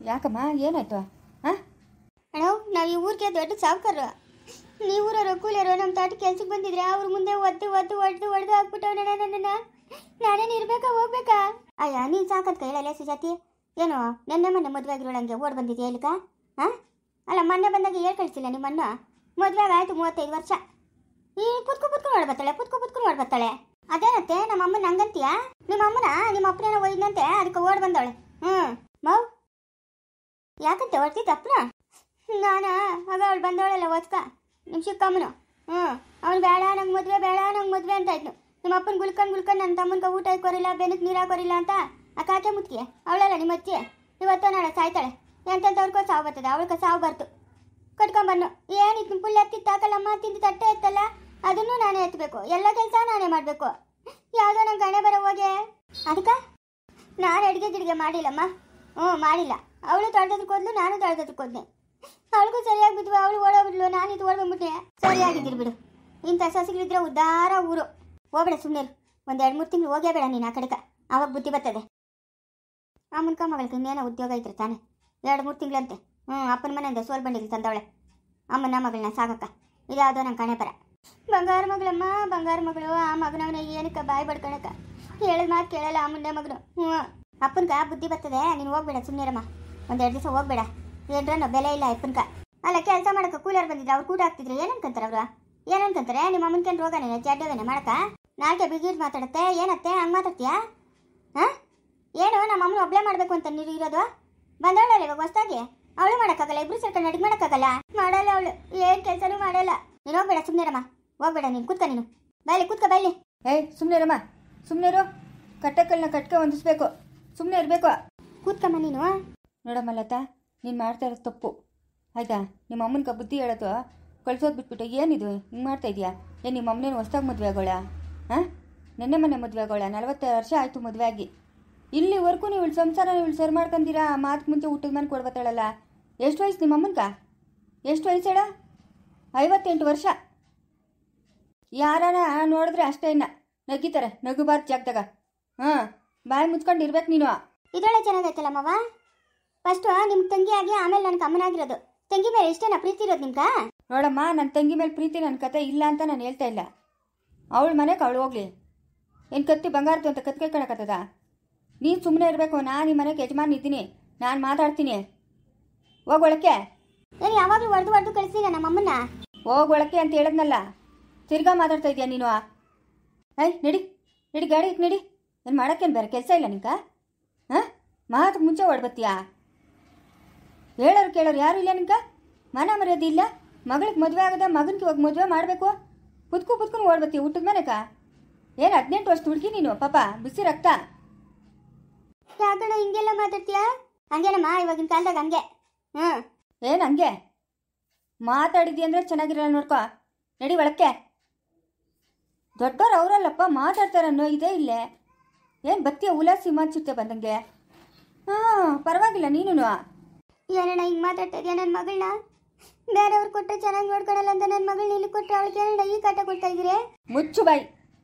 ಯಾಕಮ್ಮ ಏನಾಯ್ತು? ಹಾಂ ಅಣ್ಣ, ನಾವು ಈ ಊರಿಗೆ ದೊಡ್ಡ ಸಾವುಕಾರರು. ನೀವೂರವರು ಕೂಲಿಯರು ನಮ್ಮ ತೋಟ ಕೆಲ್ಸಕ್ಕೆ ಬಂದಿದ್ರೆ ಅವ್ರ ಮುಂದೆ ಒದ್ದು ಹಾಕ್ಬಿಟ್ಟವ್ರೆ ನನ್ನನ್ನು. ನಾನೇನು ಇರ್ಬೇಕಾ ಹೋಗ್ಬೇಕಾ? ಅಯ್ಯ, ನೀನು ಸಾಕತ್ ಹೇಳಲ್ಲ ಸುಜಾತಿ. ಏನು ಮೊನ್ನೆ ಮದುವೆ ಆಗಿರೋಳಂಗೆ ಓಡ್ ಬಂದಿದ್ಯಾ ಇಲ್ಲಿಗ? ಹಾಂ ಅಲ್ಲ, ಮೊನ್ನೆ ಬಂದಾಗ ಹೇಳ್ ಕಳಿಸಿಲ್ಲ ನಿಮ್ಮಣ್ಣ. ಮದುವೆಗೆ ಆಯ್ತು 35 ವರ್ಷ. ಈ ಕುತ್ಕೊಂಡು ನೋಡ್ಬತ್ತಾಳೆ. ಅದೇನತ್ತೆ ನಮ್ಮ ಅಮ್ಮನ ಹಂಗಂತೀಯಾ? ನಿಮ್ಮ ಅಮ್ಮನ ನಿಮ್ಮ ಅಪ್ಪನೇನೋ ಒಯ್ದಂತೆ, ಅದಕ್ಕೆ ಓಡ್ ಬಂದವಳೆ. ಮಾವ್ ಯಾಕಂತೆ ಹೊಡ್ತಿದ್ದ ಅಪ್ಪನ? ಆಗ ಅವಳು ಬಂದವಳಲ್ಲ ಓದ್ಕ ನಿಮ್ಮ ಚಿಕ್ಕಮ್ಮನು. ಅವ್ನು ಬೇಡ ನಂಗೆ ಮದುವೆ ಅಂತ ಇದ್ನು. ನಿಮ್ಮ ಅಪ್ಪನ ಗುಲ್ಕಂಡ್ ನನ್ನ ತಮ್ಮನ್ಗೆ ಊಟ ಹಾಕೋರಿಲ್ಲ, ಬೆನಕ್ಕೆ ನೀರು ಹಾಕೋರಿಲ್ಲ ಅಂತ ಆ ಕಾಕೆ ಮುತ್ಕಿ ಅವಳಲ್ಲ ನಿಮ್ಮ ಅಜ್ಜಿ. ಇವತ್ತು ನಾಳೆ ಸಾಯ್ತಾಳೆ. ಎಂತೆಂಥವ್ರಿಗೋ ಸಾವು ಬರ್ತದೆ, ಅವಳಿಗೆ ಸಾವು ಬರ್ತು. ಕಟ್ಕೊಂಬನ್ನು ಏನಿತ್ತು ಪುಳ್ಳ ಎತ್ತಿತ್ತು ಹಾಕಲ್ಲಮ್ಮ, ತಿಂದು ತಟ್ಟೆ ಎತ್ತಲ್ಲ, ಅದನ್ನು ನಾನೇ ಎತ್ತಬೇಕು, ಎಲ್ಲ ಕೆಲಸ ನಾನೇ ಮಾಡಬೇಕು. ಯಾವುದೋ ನಂಗೆ ಗಣೆ ಬರೋ ಹೋಗೆ. ಅದಕ್ಕೆ ನಾನು ಅಡುಗೆ ಮಾಡಿಲ್ಲಮ್ಮ. ಮಾಡಿಲ್ಲ. ಅವಳು ತೊಳೆದೋದಕ್ಕೆ ಹೋದ್ಲು, ನಾನು ತೊಳೆದೋದಕ್ಕೆ ಹೋದ್ನೆ. ಅವಳಿಗೂ ಸರಿಯಾಗಿ ಬಿದ್ವು, ಅವಳು ಓಡೋಗ್ಬಿಡ್ಲು, ನಾನು ಇದು ಓಡ್ಬಂದ್ಬಿಟ್ಟೆ. ಸರಿಯಾಗಿದ್ದಿರು ಬಿಡು. ಇಂಥ ಸಸಿಗಳಿದ್ರೆ ಉದ್ದಾರ ಊರು. ಹೋಗ್ಬೇಡ ಸುಮ್ಮನೆ, ಒಂದು 2-3 ತಿಂಗಳು ಹೋಗೇ ಬೇಡ ನೀನು ಆ ಕಡೆಗೆ, ಆವಾಗ ಬುದ್ಧಿ ಬರ್ತದೆ. ಆ ಮುನ್ಕ ಮಗಳಿಗೆ ಇನ್ನೇನೋ ಉದ್ಯೋಗ ಇದ್ರೆ ತಾನೆ. 2-3 ತಿಂಗಳಂತೆ. ಅಪ್ಪನ ಮನೆಯಿಂದ ಸೋಲ್ ಬಂಡಿಗೆ ತಂದವಳೆ ಅಮ್ಮನ ಮಗಳನ್ನ ಸಾಕಕ್ಕ. ಇದ್ಯಾವುದೋ ನಂಗೆ ಕಣೆ ಬರ. ಬಂಗಾರ ಮಗಳಮ್ಮ, ಬಂಗಾರ ಮಗಳು. ಆ ಮಗನವನ ಏನಕ್ಕ ಬಾಯಿ ಬಡ್ಕೊಳಕ? ಹೇಳಿದ ಮಾತು ಕೇಳಲ್ಲ ಆ ಮುಂದೆ ಮಗನು. ಅಪ್ಪನ್ಕ ಬುದ್ಧಿ ಬರ್ತದೆ. ನೀನು ಹೋಗ್ಬೇಡ ಸುಮ್ಮನೆರಮ್ಮ, 1-2 ದಿವಸ ಹೋಗ್ಬೇಡ. ಏನ್ರನ್ನೋ ಬೆಲೆ ಇಲ್ಲ ಅಪ್ಪನ್ಕ. ಅಲ್ಲ, ಕೆಲಸ ಮಾಡಕ್ಕೆ ಕೂಲಿಯರ್ ಬಂದಿದ್ರೆ ಅವ್ರು ಕೂಡ ಹಾಕ್ತಿದ್ರು. ಏನನ್ಕಂತಾರೆ ಅವರು? ಏನನ್ಕಂತಾರೆ? ನಿಮ್ಮ ಅಮ್ಮನ್ಕೇನು ರೋಗನೇನೆ ಜಡ್ಡವೇನೆ ಮಾಡಕ? ನಾಲ್ಕೆ ಬಿಗಿಡ್ ಮಾತಾಡುತ್ತೆ. ಏನತ್ತೆ ಹಂಗೆ ಮಾತಾಡ್ತೀಯಾ? ಹಾಂ ಏನು ನಮ್ಮ ಅಮ್ಮನ ಒಬ್ಳೆ ಮಾಡಬೇಕು ಅಂತ ನೀರು ಇರೋದು? ಬಂದವಳಲ್ಲ ಇವಾಗ ಹೊಸ್ದಾಗಿ. ಅವಳು ಮಾಡೋಕ್ಕಾಗಲ್ಲ, ಇಬ್ರು ಸೇರ್ಕೊಂಡು ಅಡಿಗೆ ಮಾಡೋಕ್ಕಾಗಲ್ಲ. ಮಾಡಲ್ಲ ಅವಳು, ಏನು ಕೆಲಸನೂ ಮಾಡಲ್ಲ. ನೀನು ಹೋಗ್ಬೇಡ ಸುಮ್ಮನೆರಮ್ಮ, ಹೋಗ್ಬೇಡ. ನೀನು ಕೂತ್ಕ, ನೀನು ಬಾಯ್ಲಿ ಕೂತ್ಕ ಬಾಯ್ಲಿ. ಸುಮ್ಮನೆರಮ್ಮ, ಸುಮ್ಮನೆರು. ಕಟ್ಟಕ್ಕಲ್ನ ಕಟ್ಕೆ ಹೊಂದಿಸ್ಬೇಕು, ಸುಮ್ಮನೆ ಇರಬೇಕು. ಕೂತ್ಕಮ್ಮ ನೀನು. ನೋಡಮ್ಮ ಲತಾ, ನೀನು ಮಾಡ್ತಾ ಇರೋದು ತಪ್ಪು ಆಯಿತಾ? ನಿಮ್ಮ ಅಮ್ಮನಿಗೆ ಬುದ್ಧಿ ಹೇಳೋದು ಕಳ್ಸೋದು ಬಿಟ್ಬಿಟ್ಟು ಏನಿದು ಹಿಂಗೆ ಮಾಡ್ತಾ ಇದೆಯಾ? ಏನು ನಿಮ್ಮ ಅಮ್ಮನೇನು ಹೊಸ್ದಾಗಿ ಮದುವೆ ಆಗೋಳ? ಹಾಂ ನೆನ್ನೆ ಮೊನ್ನೆ ಮದುವೆ ಆಗೋಳ? 40 ವರ್ಷ ಆಯಿತು ಮದುವೆ ಆಗಿ. ಇಲ್ಲಿವರೆಗೂ ನೀವು ಸಂಸಾರ ಸರಿ ಮಾಡ್ಕೊಂತೀರಾ? ಮಾತು ಮುಂಚೆ ಊಟದ ಮನೆ ಕೊಡ್ಬತ್ತಾಳಲ್ಲ. ಎಷ್ಟು ವಯಸ್ಸು ನಿಮ್ಮ ಅಮ್ಮನ್ಕ? ಎಷ್ಟು ವಯಸ್ಸು ಹೇಳ? 58 ವರ್ಷ. ಯಾರಾನ ನೋಡಿದ್ರೆ ಅಷ್ಟೇ ಇನ್ನ ನಗಿತಾರೆ, ನಗುಬಾರ್ದು ಜಾಗದಾಗ. ಬಾಯಿ ಮುಚ್ಕೊಂಡು ಇರ್ಬೇಕು ನೀನು. ಇದೊಳ್ಳೆ ಚೆನ್ನಾಗೈತಲ್ಲ ಮಾವ. ಫಸ್ಟು ನಿಮ್ಮ ತಂಗಿ ಆಗಿ ಆಮೇಲೆ ನನ್ನ ಅಮ್ಮನಾಗಿರೋದು. ತಂಗಿ ಮೇಲೆ ಇಷ್ಟೇನಾ ಪ್ರೀತಿ ಇರೋದು ನಿಮ್ಗೆ? ನೋಡಮ್ಮ, ನನ್ನ ತಂಗಿ ಮೇಲೆ ಪ್ರೀತಿ ನನ್ನ ಕತೆ ಇಲ್ಲ ಅಂತ ನಾನು ಹೇಳ್ತಾ ಇಲ್ಲ. ಅವಳ ಮನೆಗೆ ಅವಳು ಹೋಗ್ಲಿ. ಏನು ಕತ್ತಿ ಬಂಗಾರದು ಅಂತ ಕತ್ಕೆ ಕಣಕತ್ತದ? ನೀನು ಸುಮ್ಮನೆ ಇರಬೇಕು. ನಾನು ಈ ಮನೆಗೆ ಯಜಮಾನ್ ಇದ್ದೀನಿ, ನಾನು ಮಾತಾಡ್ತೀನಿ. ಹೋಗೊಳಕ್ಕೆ. ಏನು ಯಾವಾಗಲೂ ಹೊಡೆದು ಕಳಿಸ್ತೀನ ನಮ್ಮಮ್ಮನ್ನ? ಹೋಗೊಳಕ್ಕೆ ಅಂತ ಹೇಳಿದ್ನಲ್ಲ, ತಿರ್ಗಾ ಮಾತಾಡ್ತಾ ಇದೆಯಾ ನೀನು? ನಡಿ ನಡಿ, ಗಾಡಿ ನಡಿ. ಏನು ಮಾಡೋಕ್ಕೇನು ಬೇರೆ ಕೆಲಸ ಇಲ್ಲ ನಿಂಕ? ಮಾತು ಮುಂಚೆ ಹೊಡ್ಬತ್ತೀಯಾ? ಹೇಳೋರು ಕೇಳೋರು ಯಾರು ಇಲ್ಲ ನಿಂಕ? ಮನ ಮರ್ಯಾದೆ ಇಲ್ಲ. ಮಗಳಿಗೆ ಮದುವೆ ಆಗದ, ಮಗನಿಗೆ ಇವಾಗ ಮದುವೆ ಮಾಡಬೇಕು. ಕುತ್ಕೊಂಡು ಓಡ್ಬತ್ತೀಯ ಊಟದ ಮನೆಕ? ಏನು 18 ವರ್ಷದ ಹುಡುಗಿ ನೀನು? ಪಾಪ ಬಿಸಿ ರಕ್ತ. ಯಾಕಣ್ಣ ಹಿಂಗೆಲ್ಲ ಮಾತಾಡ್ತೀಯಾ? ಹಂಗೇನಮ್ಮ, ಇವಾಗಿನ ಕಾಲದಾಗ ಹಂಗೆ. ಏನು ಹಂಗೆ ಮಾತಾಡಿದ್ದಿ ಅಂದರೆ ಚೆನ್ನಾಗಿರಲ್ಲ ನೋಡ್ಕೊ. ನಡಿ ಒಳಕ್ಕೆ. ದೊಡ್ಡವ್ರು ಅವರಲ್ಲಪ್ಪ, ಮಾತಾಡ್ತಾರನ್ನೋ ಇದೇ ಇಲ್ಲೇ. ಏನು ಬತ್ತೀಯ ಉಲ್ಲಾಸಿ ಮಾಚಿರ್ತೆ ಬಂದಂಗೆ? ಪರವಾಗಿಲ್ಲ ನೀನು. ಏನಣ್ಣ ಹಿಂಗೆ ಮಾತಾಡ್ತಾ ಇದೆಯಾ? ನನ್ನ ಮಗಳನ್ನ ಬೇರೆಯವ್ರು ಕೊಟ್ಟರೆ ಚೆನ್ನಾಗಿ ನೋಡ್ಕೊಳಲ್ಲ ಅಂತ ನನ್ನ ಮಗಳನ್ನ ಇಲ್ಲಿ ಕೊಟ್ಟರೆ ಅವಳಿಗೆ ಏನಣ್ಣ ಈ ಕಾಟ ಕೊಡ್ತಾ ಇದ್ದೀರಿ? ಮುಚ್ಚು ಬಾಯಿ,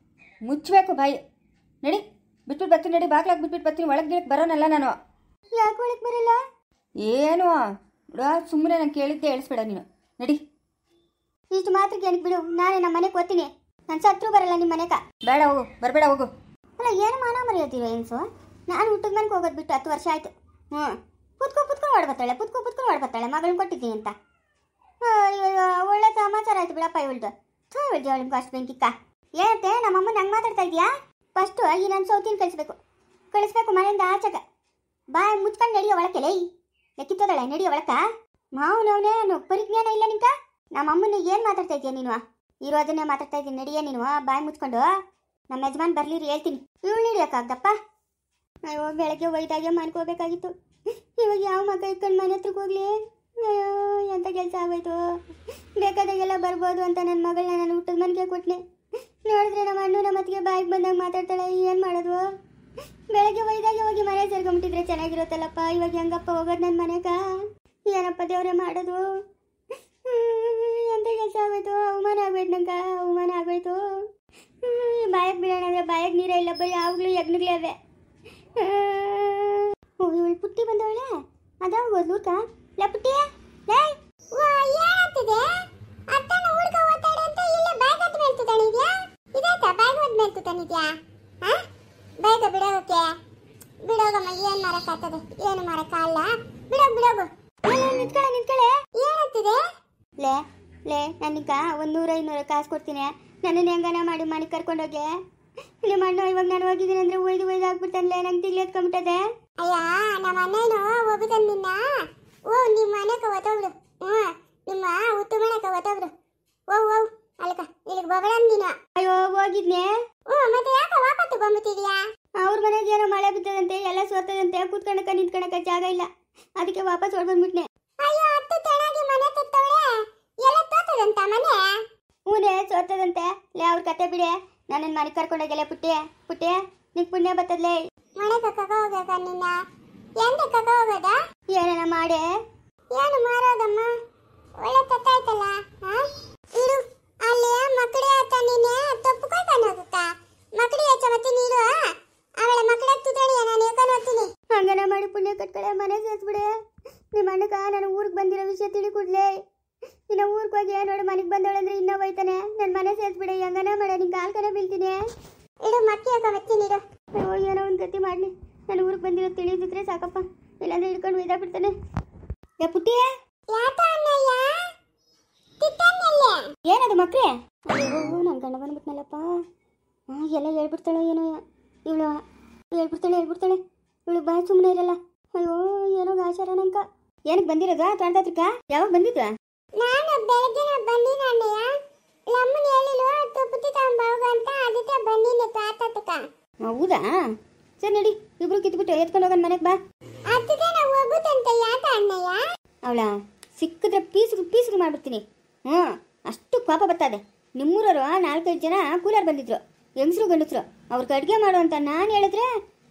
ಮುಚ್ಚಬೇಕು ಬಾಯಿ. ನಡಿ, ಬಿಟ್ಬಿಟ್ಟು ಬರ್ತೀನಿ. ನಡಿ, ಬಾಗ್ಲಾಗ ಬಿಟ್ಬಿಟ್ಟು ಬರ್ತೀನಿ. ಒಳಗೆ ಬರೋನಲ್ಲ ನಾನು. ಯಾಕೆ ಒಳಗೆ ಬರಲ್ಲ? ಏನು ಸುಮ್ಮನೆ ನಾನು ಕೇಳಿದ್ದೆ ಹೇಳಿಸ್ಬೇಡ ನೀನು. ನಡಿ. ಇಷ್ಟು ಮಾತ್ರಕ್ಕೆ ಏನಕ್ಕೆ ಬಿಡು, ನಾನೇ ನಮ್ಮ ಮನೆಗೆ ಓದ್ತೀನಿ. ನಾನು ಸತ್ರು ಬರಲ್ಲ ನಿಮ್ಮ ಮನೆಗ. ಬೇಡ ಹೋಗು, ಬರಬೇಡ ಹೋಗು. ಅಲ್ಲ, ಏನು ಮಾನ ಮರೆಯೋತೀವ ಏನ್ಸು? ನಾನು ಊಟದ ಮನೆಗೆ ಹೋಗೋದು ಬಿಟ್ಟು 10 ವರ್ಷ ಆಯಿತು. ಕುತ್ಕೊಂಡು ಹೊಡ್ಬತ್ತಾಳೆ ಮಗಳನ್ನ ಕೊಟ್ಟಿದ್ದೀನಿ ಅಂತ. ಒಳ್ಳೆ ಸಮಾಚಾರ ಆಯ್ತು ಬಿಡಪ್ಪ ಇವಳ್ದು. ಇವಳಿಗೆ ಅಷ್ಟು ಬೆಂಕಿಕ್ಕ. ಏನಂತೆ ನಮ್ಮಮ್ಮನ ಹಂಗೆ ಮಾತಾಡ್ತಾ ಇದೆಯಾ? ಫಸ್ಟು ಈ ನನ್ನ ಸೌತಿನ ಕಳಿಸ್ಬೇಕು ಮನೆಯಿಂದ ಆಚೆಗ. ಬಾಯ್ ಮುಚ್ಕೊಂಡು ನಡಿಯೋ ಒಳಕ್ಕೆ. ಲೈ ಲೆಕ್ಕಿತ್ತದಳೆ, ನಡಿಯೋ ಒಳಕ. ಮಾವನವನೇ ಪರಿಜ್ಞಾನ ಇಲ್ಲ ನಿಂಕ? ನಮ್ಮಮ್ಮನ ಏನು ಮಾತಾಡ್ತಾ ಇದೆಯಾ ನೀನು? ಇರೋದನ್ನೇ ಮಾತಾಡ್ತಾ ಇದ್ದೀನಿ. ನಡಿಯೇ ನೀನು ಬಾಯ್ ಮುಚ್ಕೊಂಡು. ನಮ್ಮ ಯಜಮಾನ್ ಬರ್ಲಿರಿ ಹೇಳ್ತೀನಿ. ಇವಳು ಹಿಡಿಯೋಕ್ಕಾಗ್ದಪ್ಪ. ಅಯ್ಯೋ, ಬೆಳಗ್ಗೆ ಒಯ್ದಾಗೆ ಮನ್ಕೋಬೇಕಾಗಿತ್ತು. ಇವಾಗ ಯಾವ ಮಗ ಇಟ್ಕೊಂಡು ಮನೆ ಹತ್ರಕ್ಕೆ ಹೋಗ್ಲಿ? ಅಯ್ಯೋ, ಎಂಥ ಕೆಲಸ ಆಗೋಯ್ತು. ಬೇಕಾದಾಗೆಲ್ಲ ಬರ್ಬೋದು ಅಂತ ನನ್ನ ಮಗಳನ್ನ ನಾನು ಊಟದ ಮನೆಗೆ ಕೊಟ್ಟನೆ. ನೋಡಿದ್ರೆ ನಮ್ಮ ಅಣ್ಣು ನಮ್ಮ ಅತ್ತಿಗೆ ಬಾಯಿಗೆ ಬಂದಾಗ ಮಾತಾಡ್ತಾಳೆ. ಏನು ಮಾಡೋದು? ಬೆಳಗ್ಗೆ ಒಯ್ದಾಗೆ ಹೋಗಿ ಮನೆ ಸೇರ್ಕೊಂಬಿಟ್ಟಿದ್ರೆ ಚೆನ್ನಾಗಿರುತ್ತಲ್ಲಪ್ಪ. ಇವಾಗ ಹೆಂಗಪ್ಪ ಹೋಗೋದು ನನ್ನ ಮನೆಗ? ಏನಪ್ಪ ದೇವರೇ ಮಾಡೋದು? ಎಂಥ ಕೆಲಸ ಆಗೋಯ್ತು. ಅವಮಾನ ಆಗೋಯ್ತು ನಂಗೆ, ಅವಮಾನ ಆಗೋಯ್ತು. ಬಾಯಕ್ಕೆ ಬಿಡೋಣ ಅಂದರೆ ಬಾಯಕ್ಕೆ ನೀರೇ ಇಲ್ಲ, ಬರೀ ಯಾವಾಗಲೂ ಯಜ್ಞಗಳೇ ಅವೆ. ಇವಳು ಪುಟ್ಟಿ ಬಂದವಳೆ. ಅದಾವ ಹೋದ್ಲೂರ್ಕ ಲಪುಟ್ಟಿ ಲೇ ಓ ಏನಾಗ್ತಿದೆ ಅತ್ತನ ಹುಡುಗ ಓತಾಡೆ ಅಂತ ಇಲ್ಲೇ ಬ್ಯಾಗ್ ಹತ್ತ ಮೇಲೆ ತುತಾನಿದ್ಯಾ ಇದಾಯ್ತಾ ಬ್ಯಾಗ್ ಹತ್ತ ಮೇಲೆ ತುತಾನಿದ್ಯಾ ಹಾ ಬೇಗ ಬಿಡೋಕೆ ಬಿಡೋಗಮ್ಮ ಏನ್ ಮಾಡಕ್ಕಾಗ್ತದೆ ಏನು ಮಾಡಕ್ಕಾಗಲ್ಲ ಬಿಡೋಗು ನಿಂತ್ಕೊಳ್ಳೆ ಏನಾಗ್ತಿದೆ ಲೇ ಲೇ ನನಗ 100-200 ಕಾಸು ಕೊಡ್ತೀನಿ ನನ್ನನ್ನು ಹೆಂಗನ ಮಾಡಿ ಮನೆಗೆ ಕರ್ಕೊಂಡೋಗಿ ನಿಮ್ಮ ಅಣ್ಣ ಇವಾಗ ನಾನು ಹೋಗಿದ್ದೀನಿ ಅಂದ್ರೆ ಒಯ್ದು ಹಾಕ್ಬಿಡ್ತಾನಲ್ಲ ನಂಗೆ ತಿಳಿ ಎತ್ಕೊಂಡ್ಬಿಟ್ಟದೆ ಅಯ್ಯ ನಮ್ಮ ಅಣ್ಣನು ಹೋಗಿದ್ದಾನೆ ನಿನ್ನ ಓ ನಿಮ್ಮ ಮನೆಗೆ ಒತ್ತೋಗ್ಬಿಡು ನಿಮ್ಮ ಉತ್ತು ಮನೆಗೆ ಒತ್ತೋಗ್ಬಿಡು ಓ ಅಲ್ಕ ಇಲ್ಲಿಗೆ ಬಬಳ ನೀನು ಅಯ್ಯೋ ಹೋಗಿದ್ನೆ ಮತ್ತೆ ಯಾಕೆ ವಾಪತ್ತು ಬಂದ್ಬಿಟ್ಟಿದ್ಯಾ ಅವ್ರ ಮನೆಗೆ ಏನೋ ಮಳೆ ಬಿದ್ದದಂತೆ ಎಲ್ಲ ಸೋರ್ತದಂತೆ ನಿಂತ್ಕೊಳಕ ಜಾಗ ಇಲ್ಲ ಅದಕ್ಕೆ ವಾಪಸ್ ಹೊರಡ್ಬಂದ್ಬಿಟ್ನೆ ಅಯ್ಯೋ ಅತ್ತು ಚೆನ್ನಾಗಿ ಮನೆ ತುತ್ತವಳೆ ಎಲ್ಲ ತೋತದಂತ ಮನೆ ಹೂನೆ ಸೋರ್ತದಂತೆ ಲೇ ಅವ್ರ ಕತೆ ಬಿಡೆ ನನ್ನ ಮನೆ ಕರ್ಕೊಂಡೋಗಲ್ಲ ಪುಟ್ಟೆ ನಿಂಗೆ ಪುಣ್ಯ ಬರ್ತದ್ಲೇ ಮನೆ ಕಕ್ಕ ಹೋಗಕ ನಿನ್ನ ಎಂತ ಕಕ್ಕ ಹೋಗೋದ ಏನೇನ ಮಾಡೆ ಏನು ಮಾರೋದಮ್ಮ ಒಳ್ಳೆ ತತ್ತಾಯ್ತಲ್ಲ ಇರು ಅಲ್ಲಿ ಮಕ್ಕಳೇ ಆತ ನೀನೆ ತಪ್ಪುಕೊಳ್ತಾನೆ ಹೋಗುತ್ತ ಮಕ್ಕಳು ಹೆಚ್ಚ ಮತ್ತೆ ನೀರು ಅವಳ ಮಕ್ಕಳ ತುತಾಣಿ ನಾನು ಹೇಳ್ಕೊಂಡು ಹೋಗ್ತೀನಿ ಹಂಗನ ಮಾಡಿ ಪುಣ್ಯ ಕಟ್ಕಡೆ ಮನೆ ಸೇರಿಸ್ಬಿಡೆ ನಿಮ್ಮ ಅಣ್ಣಗ ನಾನು ಊರಿಗೆ ಬಂದಿರೋ ವಿಷಯ ತಿಳಿ ಕೊಡ್ಲೇ ಇನ್ನು ಊರಿಗೆ ಹೋಗಿ ನೋಡಿ ಮನೆಗೆ ಬಂದವಳಂದ್ರೆ ಇನ್ನೂ ಹೋಯ್ತಾನೆ ನನ್ನ ಮನೆ ಸೇರಿಸ್ಬಿಡೆ ಹೆಂಗನ ಮಾಡ ನಿನ್ ಕಾಲ್ಕನ ಬೀಳ್ತೀನಿ ಇಡು ಮಕ್ಕಿ ಹಾಕ ಬರ್ತೀನಿ ಇಡು ಅಯ್ಯೋ ಏನೋ ಒಂದು ಗತಿ ಮಾಡಿ ನಾನು ಊರಿಗೆ ಬಂದಿರೋ ತಿಳಿದಿದ್ರೆ ಸಾಕಪ್ಪ ಇಲ್ಲಾಂದ್ರೆ ಹಿಡ್ಕೊಂಡು ಒಯ್ದಾಗ್ಬಿಡ್ತಾನೆ ಯಾ ಪುಟ್ಟಿ ಏನದು ಮಕ್ರೆ ಅಯ್ಯೋ ನನ್ನ ಗಂಡ ಬಂದ್ಬಿಟ್ನಲ್ಲಪ್ಪ ಎಲ್ಲ ಹೇಳ್ಬಿಡ್ತಾಳೆ ಏನೋ ಇವಳು ಹೇಳ್ಬಿಡ್ತಾಳೆ ಇವಳು ಬಾಯ್ ಸುಮ್ಮನೆ ಇರಲ್ಲ ಅಯ್ಯೋ ಏನೋ ಆಚಾರ ನಂಕ ಏನಕ್ಕೆ ಬಂದಿರೋದು ತಾಂಡತ್ರಕ್ಕ ಯಾವಾಗ ಬಂದಿದ್ದ ನಾನು ಬೆಳಗ್ಗೆ ಬಂದಿನ ಅಣ್ಣಯ್ಯ ಲಮ್ಮನ ಹೇಳಿಲು ತುಪ್ಪತಿ ತಗೊಂಬೋಗು ಅಂತ ಅದಕ್ಕೆ ಬಂದಿನಿ ತಾತಕ್ಕ ಹೌದಾ ಸರಿ ನಡಿ ಇಬ್ರು ಕಿತ್ಬಿಟ್ಟು ಎತ್ಕೊಂಡು ಹೋಗೋಣ ಮನೆಗೆ ಬಾ ಅದಕ್ಕೆ ನಾವು ಹೋಗುತ್ತಂತ ಯಾಕ ಅಣ್ಣಯ್ಯ ಅವಳ ಸಿಕ್ಕಿದ್ರೆ ಪೀಸ್ಗೆ ಮಾಡ್ಬಿಡ್ತೀನಿ ಅಷ್ಟು ಕೋಪ ಬರ್ತದೆ ನಿಮ್ಮೂರವರು 4-5 ಜನ ಕೂಲರ್ ಬಂದಿದ್ರು ಹೆಂಗಸರು ಗಂಡಸರು ಅವ್ರಿಗೆ ಅಡುಗೆ ಮಾಡು ಅಂತ ನಾನು ಹೇಳಿದ್ರೆ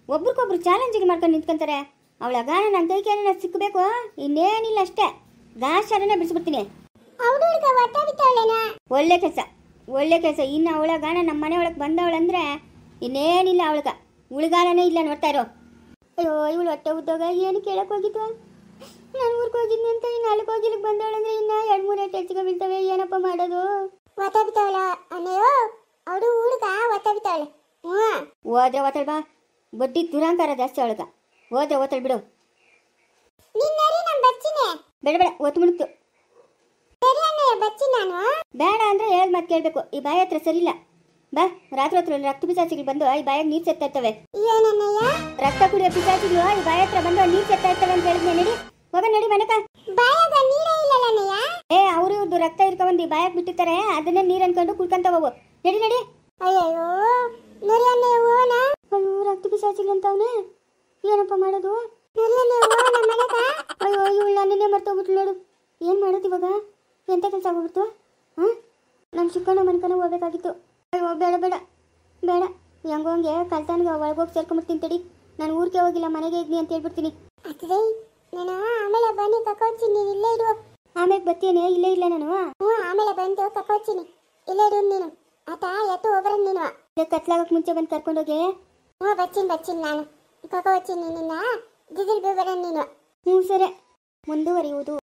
ಒಬ್ರಿಗೊಬ್ರು ಚಾಲೆಂಜಿಗೆ ಮಾಡ್ಕೊಂಡು ನಿಂತ್ಕೊಂತಾರೆ ಅವಳಾಗ ನನ್ನ ಕೈಗೆ ಸಿಕ್ಕಬೇಕು ಇನ್ನೇನಿಲ್ಲ ಅಷ್ಟೇ ಗಾಶಾರನೇ ಬಿಡಿಸ್ಬಿಡ್ತೀನಿ ಒಳ್ಳೆ ಕೆಲಸ ಇನ್ನು ಅವಳಾಗ ನಮ್ಮ ಮನೆ ಒಳಗೆ ಬಂದವಳಂದ್ರೆ ಇನ್ನೇನಿಲ್ಲ ಅವಳಗ ಉಳಿಗಾಲನೇ ಇಲ್ಲ ನೋಡ್ತಾ ಇರೋ ಅಯ್ಯೋ ಇವಳು ಹೊಟ್ಟೆ ಉದ್ದಾಗ ಏನು ಕೇಳಕ್ ಹೋಗಿತ್ತು ನಾನು ಊರಿಗೆ ಹೋಗಿದ್ನಿ ಅಂತ ಇನ್ನು ಅಲ್ಲಿಗೆ ಹೋಗಿ ಇಲ್ಲಿಗೆ ಬಂದವಳಂದ್ರೆ ಇನ್ನ 2-3 ಹೆಚ್ಚಿಗೆ ಬೀಳ್ತವೆ ಏನಪ್ಪ ಮಾಡೋದು ಒತ್ತಾಬಿತಾವಳ ಅಣ್ಣಯ್ಯೋ ಅವಳು ಹುಡುಗ ಒತ್ತಾಬಿತಾವಳೆ ಹೋದ್ರೆ ಒತ್ತಳ ಬಾ ಬಡ್ಡಿ ದುರಾಂಕಾರ ಜಾಸ್ತಿ ಅವಳಗ ಹೋದ್ರೆ ಒತ್ತಳ ಬಿಡು ಬೇಡ ಒತ್ತು ಮುಳುಕ್ತು ಬೇಡ ಅಂದ್ರೆ ಹೇಳ್ ಮತ್ತೆ ಕೇಳ್ಬೇಕು ಈ ಬಾಯಿ ಹತ್ರ ಸರಿಯಿಲ್ಲ ಬಾ ರಾತ್ರಿ ರಕ್ತ ಪಿಚಾಚಿಗಳು ಬಂದು ಈ ಬಾಯಾಗ ನೀರು ಸೆತ್ತಾ ಇರ್ತವೆ ರಕ್ತ ಕುಡಿಯೋ ಪಿಚಾಚಿಗಳು ಈ ಬಾಯಿ ಹತ್ರ ಬಂದು ನೀರು ಸೆತ್ತಾ ಇರ್ತವೆ ಅಂತ ಹೇಳಿದ್ನೆ ನಡಿ ಹೋಗ ನಡಿ ಮನಕ ಅವರು ಇವ್ರದ್ದು ರಕ್ತ ಇರ್ಕೊಂಡ್ ಈ ಬಾಯಾಗ ಬಿಟ್ಟಿರ್ತಾರೆ ಅದನ್ನೇ ನೀರು ಅನ್ಕೊಂಡು ಕುಡ್ಕೊಂತ ಹೋಗು ನಡಿ ಅಯ್ಯೋ ರಕ್ತ ಪಿಚಾಚಿಗಳು ಅಂತವನೇ ಏನಪ್ಪ ಮಾಡೋದು ಅಯ್ಯೋ ಇವಳು ನನ್ನೇ ಮರ್ತೋಗ್ಬಿಟ್ಲು ನೋಡು ಏನು ಮಾಡೋದು ಇವಾಗ ಎಂತ ಕೆಲಸ ಆಗೋಗ್ಬಿಡ್ತು ನಮ್ಮ ಚಿಕ್ಕಣ್ಣ ಮನ್ಕನ ಹೋಗ್ಬೇಕಾಗಿತ್ತು ಅಯ್ಯೋ ಬೇಡ ಹೆಂಗೋ ಹಂಗೆ ಕಲ್ತಾನ್ಗೆ ಒಳಗೋಗಿ ಸೇರ್ಕೊಂಡ್ಬಿಡ್ತೀನಿ ತಡಿ ನಾನು ಊರಿಗೆ ಹೋಗಿಲ್ಲ ಮನೆಗೆ ಇದ್ನಿ ಅಂತ ಹೇಳ್ಬಿಡ್ತೀನಿ ನಾನು ಆಮೇಲೆ ಬನ್ನಿ ಕಕ್ಕೋಚ್ತೀನಿ ನೀನು ಇಲ್ಲೇ ಇಡು ಆಮೇಲೆ ಬರ್ತೀನಿ ಇಲ್ಲೇ ಇಲ್ಲ ನಾನು ಆಮೇಲೆ ಬಂದು ಕಕ್ಕೋಚ್ತೀನಿ ಇಲ್ಲೇ ಇಡು ನೀನು ಆತ ಎತ್ತು ಹೋಗ್ರ ನೀನು ಕತ್ಲಾಗಕ್ಕೆ ಮುಂಚೆ ಬಂದು ಕರ್ಕೊಂಡೋಗಿ ಬರ್ತೀನಿ ನಾನು ಕಕ್ಕೋಚ್ತೀನಿ ನಿನ್ನ ದಿದಿಲ್ ಬೇಡ ನೀನು ಸರಿ ಮುಂದುವರಿಯುವುದು